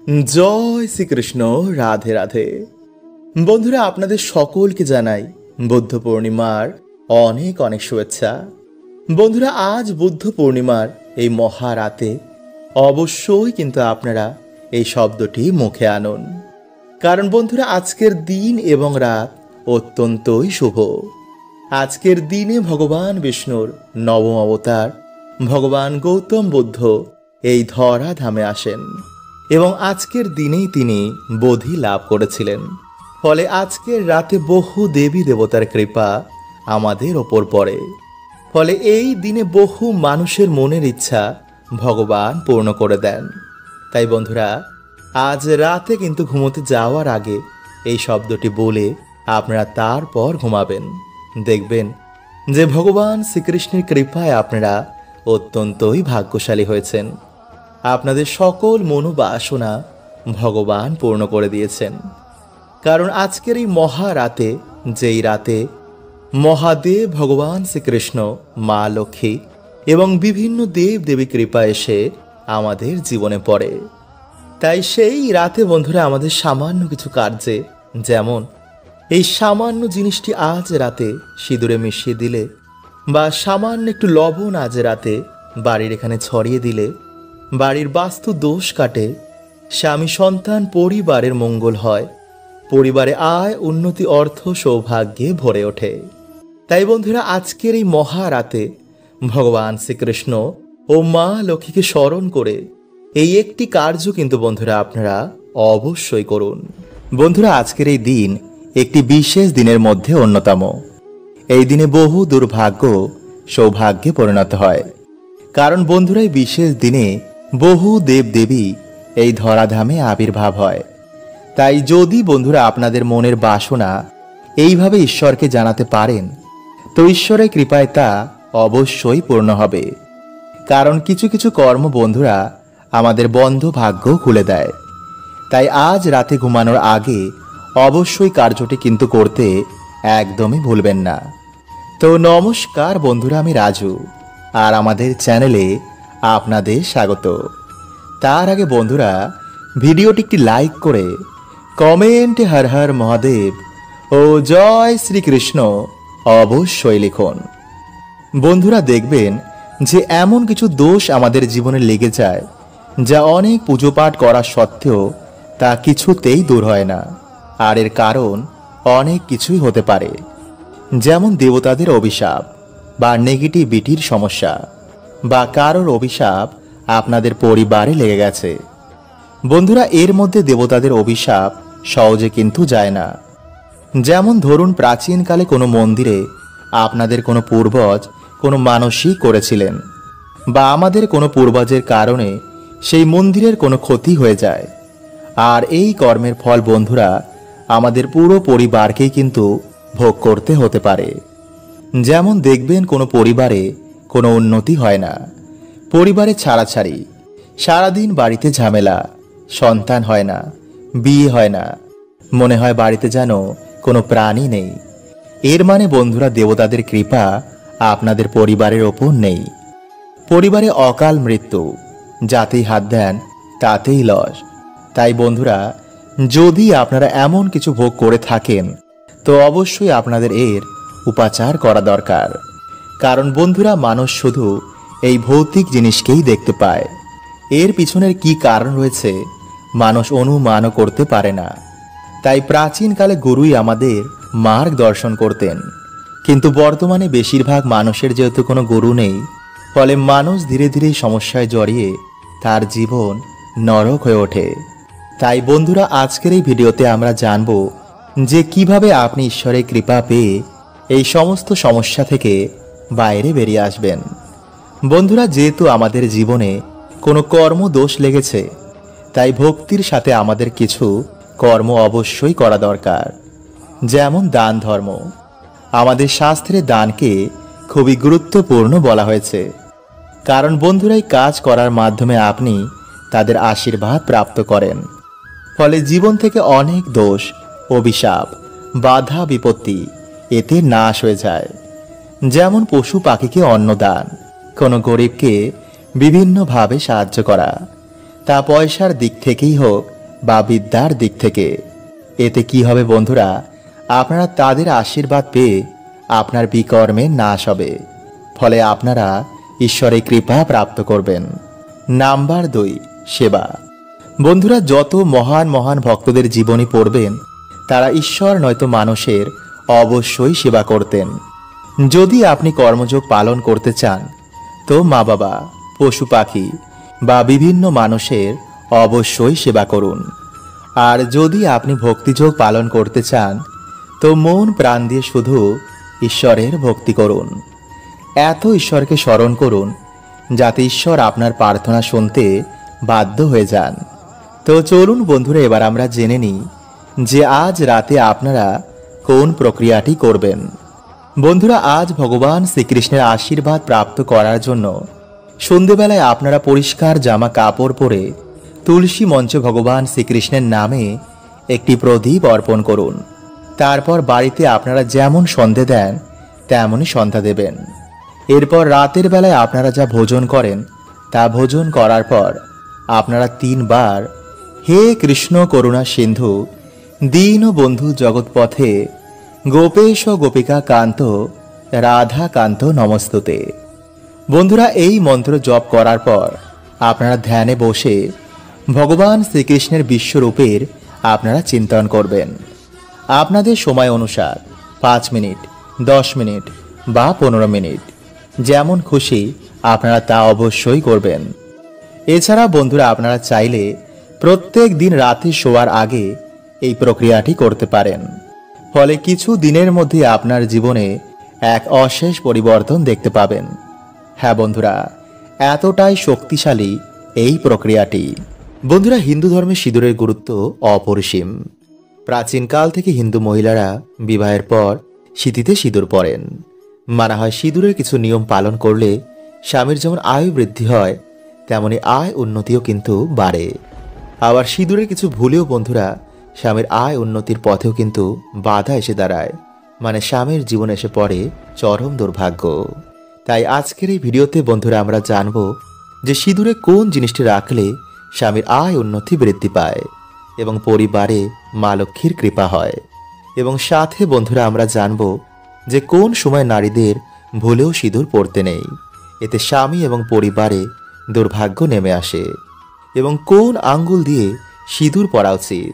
জয় শ্রীকৃষ্ণ। রাধে রাধে। বন্ধুরা, আপনাদের সকলকে জানাই বুদ্ধ পূর্ণিমার অনেক অনেক শুভেচ্ছা। বন্ধুরা, আজ বুদ্ধ পূর্ণিমার এই মহারাতে অবশ্যই কিন্তু আপনারা এই শব্দটি মুখে আনুন, কারণ বন্ধুরা আজকের দিন এবং রাত অত্যন্তই শুভ। আজকের দিনে ভগবান বিষ্ণুর নবম অবতার ভগবান গৌতম বুদ্ধ এই ধরা ধামে আসেন এবং আজকের দিনেই তিনি বোধি লাভ করেছিলেন। ফলে আজকের রাতে বহু দেবী দেবতার কৃপা আমাদের ওপর পড়ে। ফলে এই দিনে বহু মানুষের মনের ইচ্ছা ভগবান পূর্ণ করে দেন। তাই বন্ধুরা, আজ রাতে কিন্তু ঘুমোতে যাওয়ার আগে এই শব্দটি বলে আপনারা তারপর ঘুমাবেন। দেখবেন যে ভগবান শ্রীকৃষ্ণের কৃপায় আপনারা অত্যন্তই ভাগ্যশালী হয়েছেন। আপনাদের সকল মনোবাসনা ভগবান পূর্ণ করে দিয়েছেন। কারণ আজকের এই মহারাতে, যেই রাতে মহাদেব ভগবান শ্রীকৃষ্ণ, মা লক্ষ্মী এবং বিভিন্ন দেব দেবী কৃপা এসে আমাদের জীবনে পড়ে, তাই সেই রাতে বন্ধুরা আমাদের সামান্য কিছু কার্যে, যেমন এই সামান্য জিনিসটি আজ রাতে সিঁদুরে মিশিয়ে দিলে বা সামান্য একটু লবণ আজ রাতে বাড়ির এখানে ছড়িয়ে দিলে বাড়ির বাস্তু দোষ কাটে, স্বামী সন্তান পরিবারের মঙ্গল হয়, পরিবারে আয় উন্নতি অর্থ সৌভাগ্যে ভরে ওঠে। তাই বন্ধুরা আজকের এই মহারাতে ভগবান শ্রীকৃষ্ণ ও মা লক্ষ্মীকে স্মরণ করে এই একটি কার্য কিন্তু বন্ধুরা আপনারা অবশ্যই করুন। বন্ধুরা, আজকের এই দিন একটি বিশেষ দিনের মধ্যে অন্যতম। এই দিনে বহু দুর্ভাগ্য সৌভাগ্যে পরিণত হয়, কারণ বন্ধুরা এই বিশেষ দিনে বহু দেব দেবী এই ধরাধামে আবির্ভাব হয়। তাই যদি বন্ধুরা আপনাদের মনের বাসনা এইভাবে ঈশ্বরকে জানাতে পারেন, তো ঈশ্বরের কৃপায় তা অবশ্যই পূর্ণ হবে। কারণ কিছু কিছু কর্ম বন্ধুরা আমাদের বন্ধ ভাগ্য খুলে দেয়। তাই আজ রাতে ঘুমানোর আগে অবশ্যই কার্যটি কিন্তু করতে একদমই ভুলবেন না। তো নমস্কার বন্ধুরা, আমি রাজু, আর আমাদের চ্যানেলে আপনাদের স্বাগত। তার আগে বন্ধুরা ভিডিওটি একটি লাইক করে কমেন্টে হর হর মহাদেব ও জয় শ্রীকৃষ্ণ অবশ্যই লিখুন। বন্ধুরা দেখবেন যে এমন কিছু দোষ আমাদের জীবনে লেগে যায় যা অনেক পুজো পাঠ করা সত্ত্বেও তা কিছুতেই দূর হয় না। আর এর কারণ অনেক কিছুই হতে পারে, যেমন দেবতাদের অভিশাপ বা নেগেটিভিটির সমস্যা, বা কারোর অভিশাপ আপনাদের পরিবারে লেগে গেছে। বন্ধুরা এর মধ্যে দেবতাদের অভিশাপ সহজে কিন্তু যায় না। যেমন ধরুন প্রাচীনকালে কোনো মন্দিরে আপনাদের কোনো পূর্বজ কোনো মানসিক করেছিলেন, বা আমাদের কোনো পূর্বজের কারণে সেই মন্দিরের কোনো ক্ষতি হয়ে যায়, আর এই কর্মের ফল বন্ধুরা আমাদের পুরো পরিবারকেই কিন্তু ভোগ করতে হতে পারে। যেমন দেখবেন কোনো পরিবারে কোনো উন্নতি হয় না, পরিবারে ছাড়াছাড়ি, সারাদিন বাড়িতে ঝামেলা, সন্তান হয় না, বিয়ে হয় না, মনে হয় বাড়িতে যেন কোনো প্রাণী নেই। এর মানে বন্ধুরা দেবতাদের কৃপা আপনাদের পরিবারের ওপর নেই। পরিবারে অকাল মৃত্যু, যাতেই হাত দেন তাতেই লস। তাই বন্ধুরা যদি আপনারা এমন কিছু ভোগ করে থাকেন, তো অবশ্যই আপনাদের এর উপাচার করা দরকার। কারণ বন্ধুরা মানুষ শুধু এই ভৌতিক জিনিসকেই দেখতে পায়, এর পিছনের কি কারণ রয়েছে মানুষ অনুমানও করতে পারে না। তাই প্রাচীনকালে গুরুই আমাদের মার্গদর্শন করতেন, কিন্তু বর্তমানে বেশিরভাগ মানুষের যেহেতু কোনো গুরু নেই, ফলে মানুষ ধীরে ধীরে সমস্যায় জড়িয়ে তার জীবন নরক হয়ে ওঠে। তাই বন্ধুরা আজকের এই ভিডিওতে আমরা জানব যে কিভাবে আপনি ঈশ্বরের কৃপা পেয়ে এই সমস্ত সমস্যা থেকে বাইরে বেরিয়ে আসবেন। বন্ধুরা যেহেতু আমাদের জীবনে কোনো কর্ম দোষ লেগেছে, তাই ভক্তির সাথে আমাদের কিছু কর্ম অবশ্যই করা দরকার। যেমন দান ধর্ম। আমাদের শাস্ত্রে দানকে খুবই গুরুত্বপূর্ণ বলা হয়েছে, কারণ বন্ধুরাই কাজ করার মাধ্যমে আপনি তাদের আশীর্বাদ প্রাপ্ত করেন। ফলে জীবন থেকে অনেক দোষ, অভিশাপ, বাধা বিপত্তি এতে নাশ হয়ে যায়। যেমন পশু পাখিকে অন্নদান, কোনো গরিবকে বিভিন্নভাবে সাহায্য করা, তা পয়সার দিক থেকেই হোক বা বিদ্যার দিক থেকে। এতে কি হবে বন্ধুরা, আপনারা তাদের আশীর্বাদ পেয়ে আপনার বিকর্মে নাশ হবে, ফলে আপনারা ঈশ্বরের কৃপা প্রাপ্ত করবেন। নাম্বার 2, সেবা। বন্ধুরা, যত মহান মহান ভক্তদের জীবনী পড়বেন, তারা ঈশ্বর নয়তো মানুষের অবশ্যই সেবা করতেন। যদি আপনি কর্মযোগ পালন করতে চান, তো মা বাবা, পশু পাখি বা বিভিন্ন মানুষের অবশ্যই সেবা করুন। আর যদি আপনি ভক্তিযোগ পালন করতে চান, তো মন প্রাণ দিয়ে শুধু ঈশ্বরের ভক্তি করুন। এত ঈশ্বরকে স্মরণ করুন যাতে ঈশ্বর আপনার প্রার্থনা শুনতে বাধ্য হয়ে যান। তো চলুন বন্ধুরা, এবার আমরা জেনে নিই যে আজ রাতে আপনারা কোন প্রক্রিয়াটি করবেন। বন্ধুরা, আজ ভগবান শ্রীকৃষ্ণের আশীর্বাদ প্রাপ্ত করার জন্য সন্ধেবেলায় আপনারা পরিষ্কার জামা কাপড় পরে তুলসী মঞ্চে ভগবান শ্রীকৃষ্ণের নামে একটি প্রদীপ অর্পণ করুন। তারপর বাড়িতে আপনারা যেমন সন্ধে দেন তেমনই সন্ধ্যা দেবেন। এরপর রাতের বেলায় আপনারা যা ভোজন করেন, তা ভোজন করার পর আপনারা 3 বার হে কৃষ্ণ করুণা সিন্ধু দীন বন্ধু জগৎপথে গোপেশ গোপিকা কান্ত রাধা কান্ত নমস্তুতে। বন্ধুরা, এই মন্ত্র জপ করার পর আপনারা ধ্যানে বসে ভগবান শ্রীকৃষ্ণের বিশ্বরূপের আপনারা চিন্তন করবেন। আপনাদের সময় অনুসার 5 মিনিট, 10 মিনিট বা 15 মিনিট, যেমন খুশি আপনারা তা অবশ্যই করবেন। এছাড়া বন্ধুরা, আপনারা চাইলে প্রত্যেক দিন রাতে শোয়ার আগে এই প্রক্রিয়াটি করতে পারেন। ফলে কিছু দিনের মধ্যে আপনার জীবনে এক অশেষ পরিবর্তন দেখতে পাবেন। হ্যাঁ বন্ধুরা, এতটাই শক্তিশালী এই প্রক্রিয়াটি। বন্ধুরা, হিন্দু ধর্মে সিঁদুরের গুরুত্ব অপরিসীম। প্রাচীনকাল থেকে হিন্দু মহিলারা বিবাহের পর সিঁথিতে সিঁদুর পরেন। মানা হয় সিঁদুরের কিছু নিয়ম পালন করলে স্বামীর যেমন আয়ু বৃদ্ধি হয়, তেমনি আয় উন্নতিও কিন্তু বাড়ে। আবার সিঁদুরের কিছু ভুলেও বন্ধুরা স্বামীর আয় উন্নতির পথেও কিন্তু বাধা এসে দাঁড়ায়, মানে স্বামীর জীবনে এসে পড়ে চরম দুর্ভাগ্য। তাই আজকের এই ভিডিওতে বন্ধুরা আমরা জানব যে সিঁদুরে কোন জিনিসটি রাখলে স্বামীর আয় উন্নতি বৃদ্ধি পায় এবং পরিবারে মা লক্ষ্মীর কৃপা হয়। এবং সাথে বন্ধুরা আমরা জানব যে কোন সময় নারীদের ভুলেও সিঁদুর পরতে নেই, এতে স্বামী এবং পরিবারে দুর্ভাগ্য নেমে আসে। এবং কোন আঙ্গুল দিয়ে সিঁদুর পরা উচিত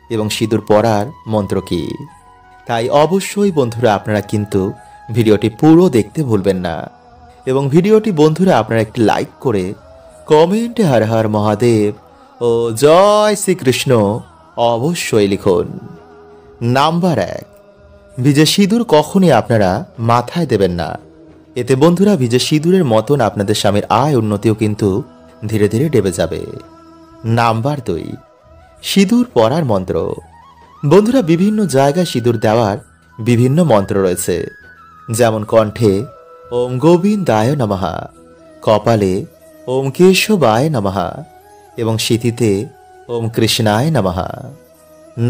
এবং সিঁদুর পরার মন্ত্র কি। তাই অবশ্যই বন্ধুরা আপনারা কিন্তু ভিডিওটি পুরো দেখতে ভুলবেন না। এবং ভিডিওটি বন্ধুরা আপনারা একটি লাইক করে কমেন্টে হর হর মহাদেব ও জয় শ্রীকৃষ্ণ অবশ্যই লিখুন। নাম্বার 1, ভিজে সিঁদুর কখনই আপনারা মাথায় দেবেন না। এতে বন্ধুরা ভিজে সিঁদুরের মতন আপনাদের স্বামীর আয় উন্নতিও কিন্তু ধীরে ধীরে ডেবে যাবে। নাম্বার 2, সিঁদুর পরার মন্ত্র। বন্ধুরা, বিভিন্ন জায়গায় সিঁদুর দেওয়ার বিভিন্ন মন্ত্র রয়েছে, যেমন কণ্ঠে ওম গোবিন্দায় নমঃ, কপালে ওম কেশবায় নমঃ এবং সিঁথিতে ওম কৃষ্ণায় নমঃ।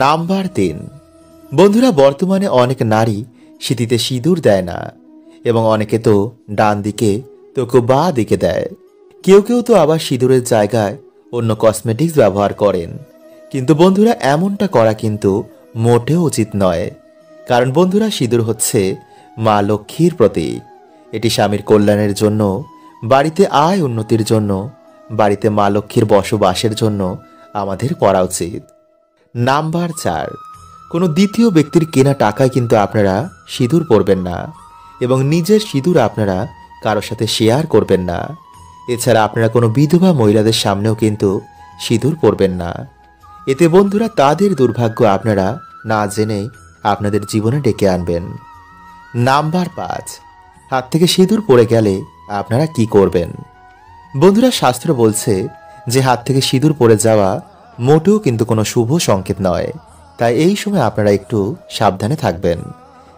নাম্বার 3, বন্ধুরা বর্তমানে অনেক নারী সিঁথিতে সিঁদুর দেয় না এবং অনেকে তো ডান দিকে তো কেউ বাঁ দিকে দেয়। কেউ কেউ তো আবার সিঁদুরের জায়গায় অন্য কসমেটিক্স ব্যবহার করেন। কিন্তু বন্ধুরা এমনটা করা কিন্তু মোটেও উচিত নয়, কারণ বন্ধুরা সিঁদুর হচ্ছে মা লক্ষ্মীর প্রতীক। এটি স্বামীর কল্যাণের জন্য, বাড়িতে আয় উন্নতির জন্য, বাড়িতে মা লক্ষ্মীর বসবাসের জন্য আমাদের পরা উচিত। নাম্বার 4, কোনো দ্বিতীয় ব্যক্তির কেনা টাকায় কিন্তু আপনারা সিঁদুর পরবেন না এবং নিজের সিঁদুর আপনারা কারোর সাথে শেয়ার করবেন না। এছাড়া আপনারা কোনো বিধবা মহিলাদের সামনেও কিন্তু সিঁদুর পরবেন না। এতে বন্ধুরা তাদের দুর্ভাগ্য আপনারা না জেনেই আপনাদের জীবনে ডেকে আনবেন। নাম্বার 5, হাত থেকে সিঁদুর পড়ে গেলে আপনারা কি করবেন। বন্ধুরা, শাস্ত্র বলছে যে হাত থেকে সিঁদুর পড়ে যাওয়া মোটেও কিন্তু কোনো শুভ সংকেত নয়। তাই এই সময় আপনারা একটু সাবধানে থাকবেন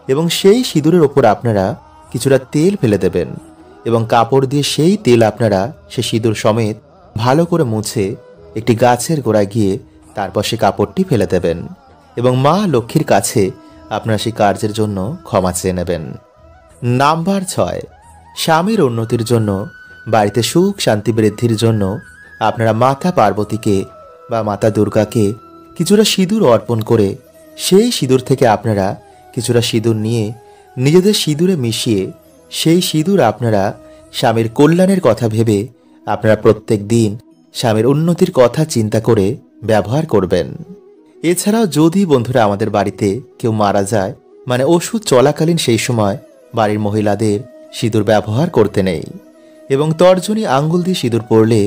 এবং সেই সিঁদুরের ওপর আপনারা কিছুটা তেল ফেলে দেবেন এবং কাপড় দিয়ে সেই তেল আপনারা সে সিঁদুর সমেত ভালো করে মুছে একটি গাছের গোড়ায় গিয়ে তারপর সে কাপড়টি ফেলে দেবেন এবং মা লক্ষ্মীর কাছে আপনারা সেই কার্যের জন্য ক্ষমা চেয়ে নেবেন। নাম্বার 6, স্বামীর উন্নতির জন্য, বাড়িতে সুখ শান্তি বৃদ্ধির জন্য আপনারা মাতা পার্বতীকে বা মাতা দুর্গাকে কিছুটা সিঁদুর অর্পণ করে সেই সিঁদুর থেকে আপনারা কিছুটা সিঁদুর নিয়ে নিজেদের সিঁদুরে মিশিয়ে সেই সিঁদুর আপনারা স্বামীর কল্যাণের কথা ভেবে আপনারা প্রত্যেক দিন স্বামীর উন্নতির কথা চিন্তা করে ব্যবহার করবেন। এছাড়াও যদি বন্ধুরা আমাদের বাড়িতে কেউ মারা যায়, মানে ওষুধ চলাকালীন সেই সময় বাড়ির মহিলাদের সিঁদুর ব্যবহার করতে নেই এবং তর্জনী আঙ্গুল দিয়ে সিঁদুর পরলে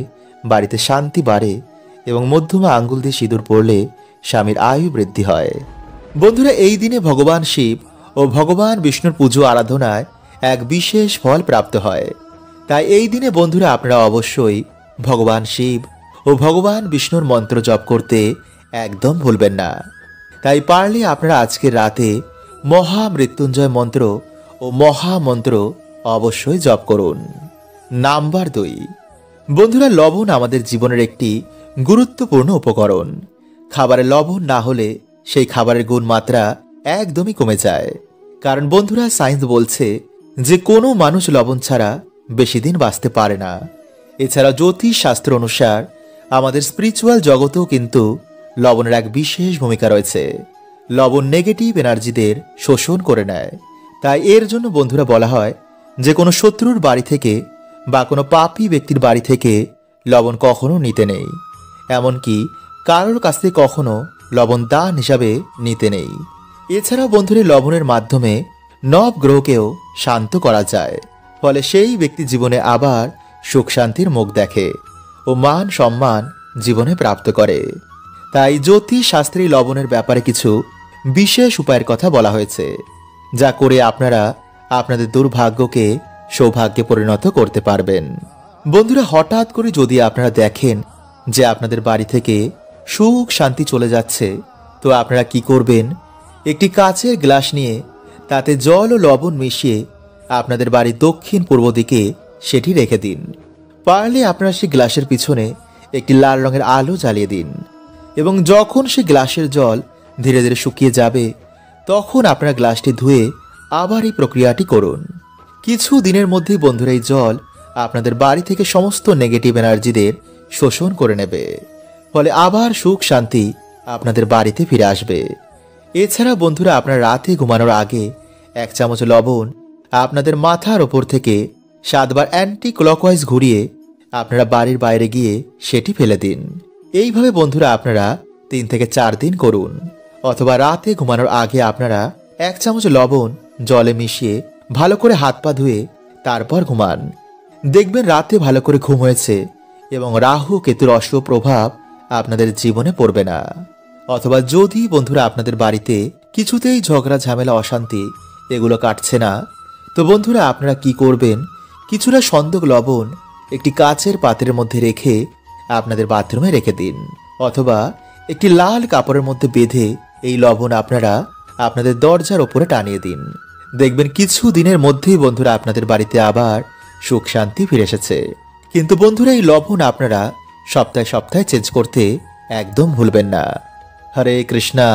বাড়িতে শান্তি বাড়ে এবং মধ্যমা আঙ্গুল দিয়ে সিঁদুর পরলে স্বামীর আয়ু বৃদ্ধি হয়। বন্ধুরা এই দিনে ভগবান শিব ও ভগবান বিষ্ণুর পুজো আরাধনায় এক বিশেষ ফল প্রাপ্ত হয়। তাই এই দিনে বন্ধুরা আপনারা অবশ্যই ভগবান শিব ও ভগবান বিষ্ণুর মন্ত্র জপ করতে একদম ভুলবেন না। তাই পারলে আপনারা আজকের রাতে মহামৃত্যুঞ্জয় মন্ত্র ও মহামন্ত্র অবশ্যই জপ করুন। নাম্বার 2, বন্ধুরা লবণ আমাদের জীবনের একটি গুরুত্বপূর্ণ উপকরণ। খাবারে লবণ না হলে সেই খাবারের গুণমাত্রা একদমই কমে যায়। কারণ বন্ধুরা সায়েন্স বলছে যে কোনো মানুষ লবণ ছাড়া বেশি দিন বাঁচতে পারে না। এছাড়া জ্যোতিষ শাস্ত্র অনুসার আমাদের স্পিরিচুয়াল জগতেও কিন্তু লবণের এক বিশেষ ভূমিকা রয়েছে। লবণ নেগেটিভ এনার্জিদের শোষণ করে নেয়। তাই এর জন্য বন্ধুরা বলা হয় যে কোনো শত্রুর বাড়ি থেকে বা কোনো পাপী ব্যক্তির বাড়ি থেকে লবণ কখনো নিতে নেই, এমনকি কারোর কাছ থেকে কখনো লবণ দান হিসাবে নিতে নেই। এছাড়াও বন্ধুরা লবণের মাধ্যমে নবগ্রহকেও শান্ত করা যায়, ফলে সেই ব্যক্তি জীবনে আবার সুখ শান্তির মুখ দেখে ও মান সম্মান জীবনে প্রাপ্ত করে। তাই জ্যোতিষ শাস্ত্রী লবণের ব্যাপারে কিছু বিশেষ উপায়ের কথা বলা হয়েছে, যা করে আপনারা আপনাদের দুর্ভাগ্যকে সৌভাগ্যে পরিণত করতে পারবেন। বন্ধুরা হঠাৎ করে যদি আপনারা দেখেন যে আপনাদের বাড়ি থেকে সুখ শান্তি চলে যাচ্ছে, তো আপনারা কি করবেন, একটি কাচের গ্লাস নিয়ে তাতে জল ও লবণ মিশিয়ে আপনাদের বাড়ির দক্ষিণ পূর্ব দিকে সেটি রেখে দিন। পারলে আপনারা সেই গ্লাসের পিছনে একটি লাল রঙের আলো জ্বালিয়ে দিন এবং যখন সেই গ্লাসের জল ধীরে ধীরে শুকিয়ে যাবে, তখন আপনারা গ্লাসটি ধুয়ে আবার এই প্রক্রিয়াটি করুন। কিছু দিনের মধ্যেই বন্ধুরা এই জল আপনাদের বাড়ি থেকে সমস্ত নেগেটিভ এনার্জিদের শোষণ করে নেবে, ফলে আবার সুখ শান্তি আপনাদের বাড়িতে ফিরে আসবে। এছাড়া বন্ধুরা আপনারা রাতে ঘুমানোর আগে 1 চামচ লবণ আপনাদের মাথার ওপর থেকে 7 বার অ্যান্টি ক্লকওয়াইজ ঘুরিয়ে আপনারা বাড়ির বাইরে গিয়ে সেটি ফেলে দিন। এইভাবে বন্ধুরা আপনারা 3 থেকে 4 দিন করুন, অথবা রাতে ঘুমানোর আগে আপনারা 1 চামচ লবণ জলে মিশিয়ে ভালো করে হাত পা ধুয়ে তারপর ঘুমান। দেখবেন রাতে ভালো করে ঘুম হয়েছে এবং রাহু কেতুর অশুভ প্রভাব আপনাদের জীবনে পড়বে না। অথবা যদি বন্ধুরা আপনাদের বাড়িতে কিছুতেই ঝগড়া ঝামেলা অশান্তি এগুলো কাটছে না, তো বন্ধুরা আপনারা কি করবেন, কিছুটা সন্দক লবণ একটি কাচের পাত্রের মধ্যে রেখে আপনাদের বাথরুমে রেখে দিন, অথবা একটি লাল কাপড়ের মধ্যে বেঁধে এই লবণ আপনারা আপনাদের দরজার ওপরে টানিয়ে দিন। দেখবেন কিছু দিনের মধ্যেই বন্ধুরা আপনাদের বাড়িতে আবার সুখ শান্তি ফিরে এসেছে। কিন্তু বন্ধুরা এই লবণ আপনারা সপ্তাহে সপ্তাহে চেঞ্জ করতে একদম ভুলবেন না। হরে কৃষ্ণা,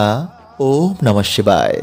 ওম নমঃ শিবায়।